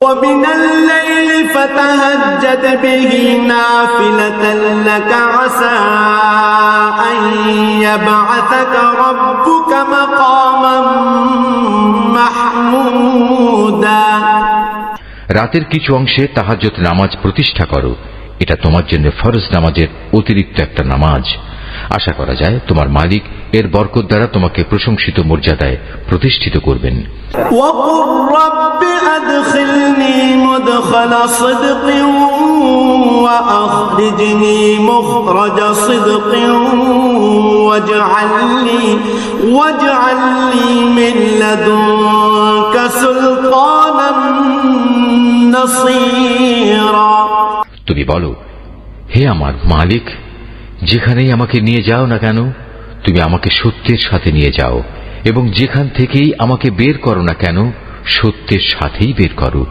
ومن الليل فتهجد به نافلة لك عسى أن يبعثك ربك مقاما محمودا। রাতের কিছু অংশে তাহাজ্জুদ নামাজ প্রতিষ্ঠা করো, এটা তোমার জন্য ফরজ নামাজের অতিরিক্ত একটা নামাজ। আশা করা যায় তোমার মালিক এর বরকত দ্বারা তোমাকে প্রশংসিত মর্যাদায় প্রতিষ্ঠিত করবেন। وقل رب أدخلني مدخل صدق وأخرجني مخرج صدق واجعل لي من لدنك سلطانا نصيرا। তুমি বলো, হে আমার মালিক, যেখানেই আমাকে নিয়ে যাও না কেন তুমি আমাকে সত্যের সাথে নিয়ে যাও, এবং যেখান থেকেই আমাকে বের করো না কেন সত্যের সাথেই বের করো।